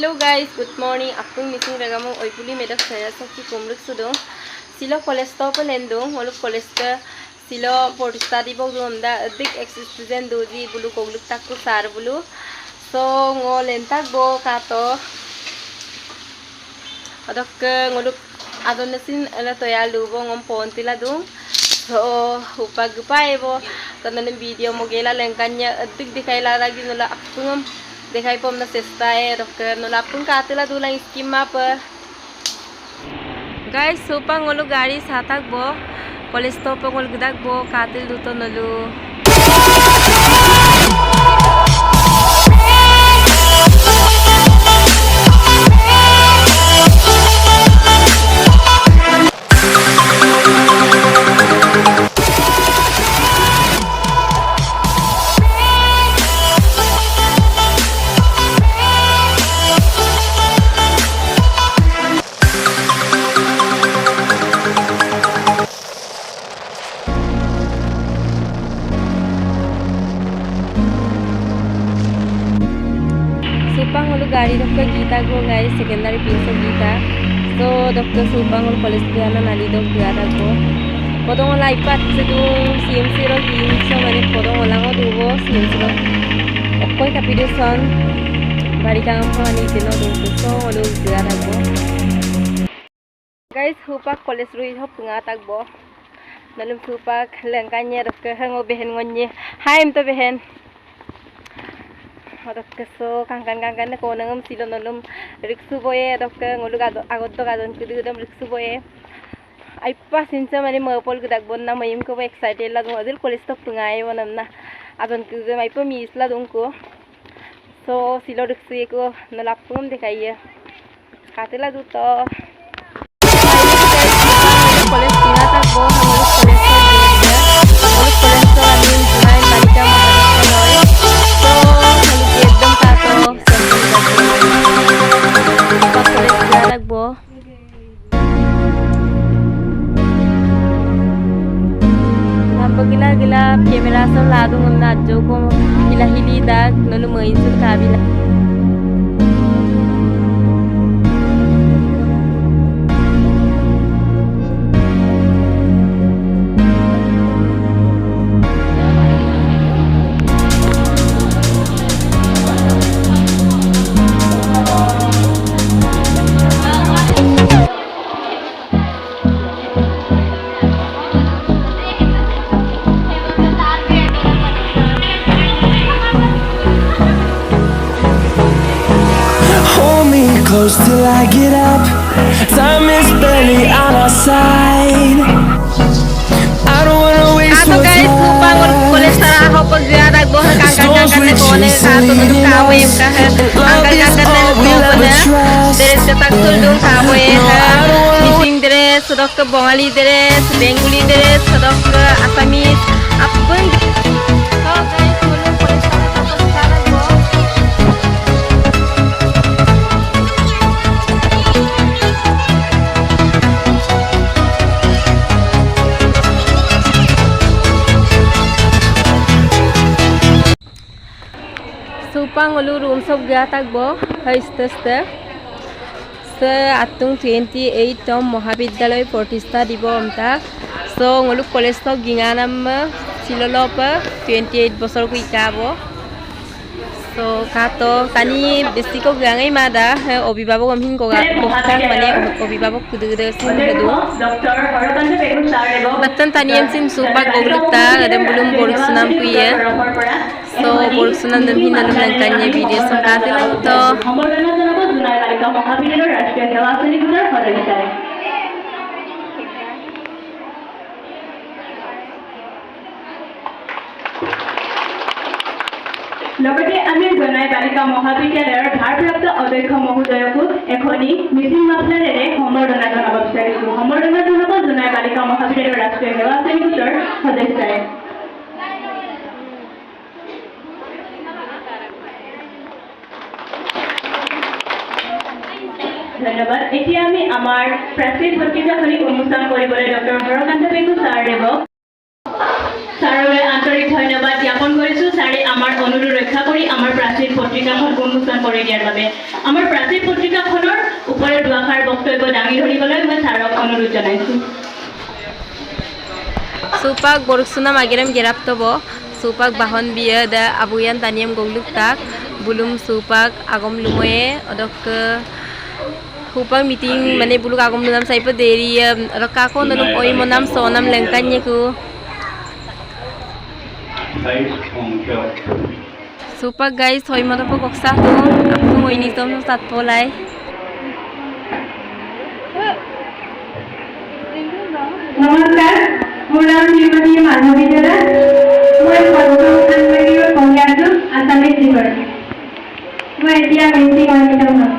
Hello guys, good morning. Apung meeting regamo oipuli medak saya sakti kumruk sudong. Silo kolesta pelendong, walau kolesta silo portista di bawah domda dik eksisten doji bulu kogluk takku sar bulu. So ngolentak bo kato. Adok ngoluk adon nasin ala toya lubo ngom pontila dung. So upag-upay bo kanan video mo gela lengkanya dik dikaila lagi nula apungam देखा पो हमने सेस्ता है doctor नलापुन कातेला दूला scheme मा पर guys सोपा ngolu गाड़ी साथक बो college तो पे ngolu गदाक बो कातिल दूतो नलु Supang gaड़ी डॉक्टर गीता को गाड़ी सेकेंडरी पिंस गीता तो डॉक्टर supang कॉलेज के आना नाली डॉक्टर को पदों लाई पात से दो सीएमसी रो टीम से मैंने पदों लांगो दूबो सीएमसी रो कोई कैपिटेशन बारी का हम नहीं दिनो दो तो लोग गीता को गाइस supang कॉलेज रो इधर पुंगा तक बो नलुम supang लंकान्या डॉक्टर हंगो बहन वन्ये हाय हम तो बहन Dokter kangkan ne konangam silo nolum riksu boye dokter ngolu agot to gadon kudu dam riksu boye aipa sinsa mani mapol gudak bonna mayim ko excited la dum adil college to pungai wonam na adon kudu aipa mis la dum ko so silo riksu ko nolapum dekaiya katela du to college pina tak bo hamul college to anin junain balika gila kamera so ladu ngomna joko hila hili dak nolu main sun kabila close till I get up. Time is barely on our side. I don't wanna waste more time. Storms we chase are leading us, and love is all we'll ever trust. No, I don't wanna Sodok Bengali deres, Bengali deres, sodok Assamese, apun. Supang ngolu room sob gaya tak bo haisteste se atung 28 tom mohabidalay portista dibo amta so ngolu college to ginganam silolopa 28 bosor ku ikabo so kato tani besiko gangai mada obibabok amhin ko kokang mane obibabok kudude sin hedu batan tani amsin supang goglukta gadam bulum boruk sunam kuye so boruk sunam namhin nalum langkanya video sangkate lang to লগতে আমি জনাই বালিকা মহাবিদ্যালয়ৰ ভাৰপ্ৰাপ্ত অধ্যক্ষ মহোদয়কো এখনি মিছিল মাফলাৰেৰে সম্বৰ্ধনা জনাব বিচাৰিছো সম্বৰ্ধনা জনাব জনাই বালিকা মহাবিদ্যালয়ৰ ৰাষ্ট্ৰীয় সেৱা শ্ৰেণী গোটৰ সদস্যৰে ধন্যবাদ এতিয়া আমি আমাৰ প্ৰাচীন ভক্তিজাখনি অনুষ্ঠান কৰিবলৈ ডক্টৰ হৰকান্ত পেগু ছাৰদেৱক ছাৰলৈ আন্তৰিক ধন্যবাদ জ্ঞাপন কৰিছো ছাৰে আমাৰ অনুৰোধ ৰক্ষা কৰি আমাৰ প্ৰাচীন পত্ৰিকাখন উন্মোচন কৰি দিয়াৰ বাবে আমাৰ প্ৰাচীন পত্ৰিকাখনৰ ওপৰত দুআষাৰ বক্তব্য দাঙি ধৰিবলৈ মই ছাৰক অনুৰোধ জনাইছোঁ। Supak boruksuna magiram geraptobo supak bahon biya da abuyan taniam gogluk tak bulum supak agom lumoye odok supak meeting mane buluk agom lunam saipa deri rakako nalum oi monam sonam lengkanye ku supak guys hoi moto po koksa to apnu hoi ni tom sat polai নমস্কাৰ মোৰ নাম শ্ৰীমতী মাধৱী দাস মই পঞ্চম সাংবাদিকৰ সংজ্ঞাটো Assamese বিভাগ মই এতিয়া meeting অনুষ্ঠিত হ'ম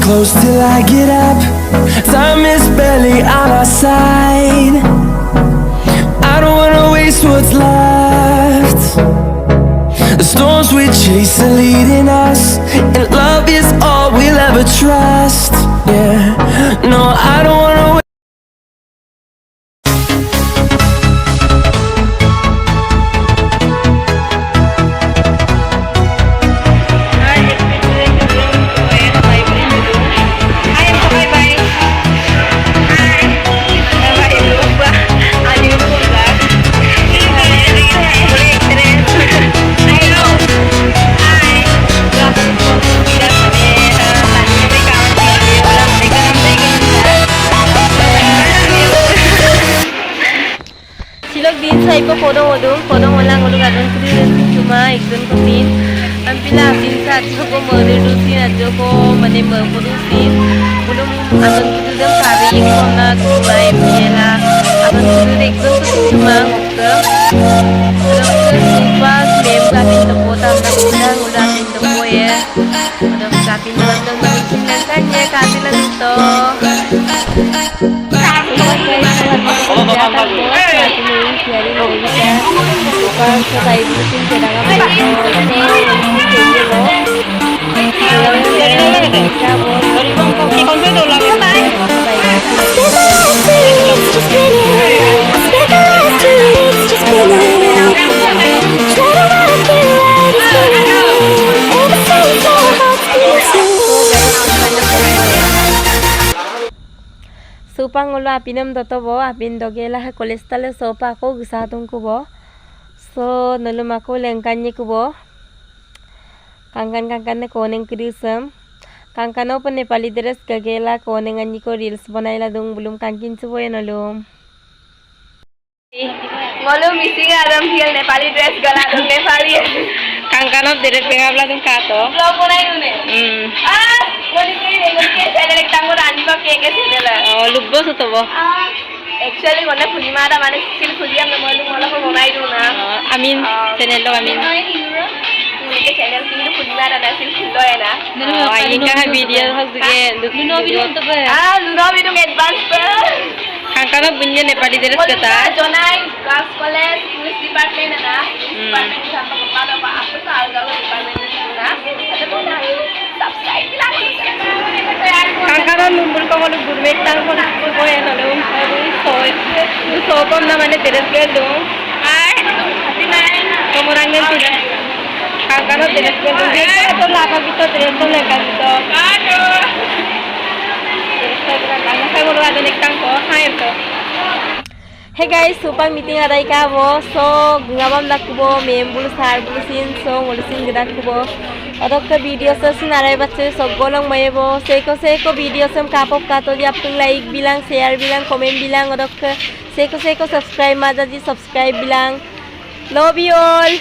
Close till I get up. Time is barely on our side. I don't wanna waste what's left. The storms we chase are leading us, and love is all we'll ever trust. Yeah, no, I don't wanna Saipa podong walang ulung adon kudirin cuma ikun kutin tampila asin saat joko meredusin joko mane meredusin belum adon kudirin kari kona tunai biela adon kudirin ikun kutin cuma ngokke adon kupas mem kapin tepo tanda kudang udah tin tepo ya adon kapin nonton silakannya kasilan itu Supang ngolo apinam doto bo apin dogela ha college tale sopa ko gisa tung ko bo so nulum ako lengkannya ko bo kangkan ne koneng krisam kangkano pa Nepali dress gagela koneng anyi ko reels banaila dung bulum kangkin subo nulum ngolu missing adam hiel Nepali dress gala dung Nepali kangkano dress pengabla dung kato vlog banai nune ngoli ke channel ek tango rani ba ke channel lubbo so to bo actually ngone phulima da mane skill khuliam na ngolu mola ko banai du na amin channel lo amin ke channel kintu phulima da na skill khullo na ayin ka video hok ge luno video to be luno video advance pa kangkano bunye Nepali dress kata jonai girls college English department na department sama kepala apa apa soal gaul department na ada pun subscribe lah kangkano numbul ko ngolu burmet tang ko ko nulum so kom na mane dress ge dong komorang ngen tu kangkano dress ge dong to lapa bito dress to leka bito Hey guys, supang meeting aday ka bo. So, ngabam nakubo, membul sar bulusin, so ngulusin gidak kubo. Odok ka video sa sinaray bache, so golong mayebo. Seko video sam kapop kato di apung like bilang, share bilang, comment bilang. Odok ka seko subscribe maja di subscribe bilang. Love you all.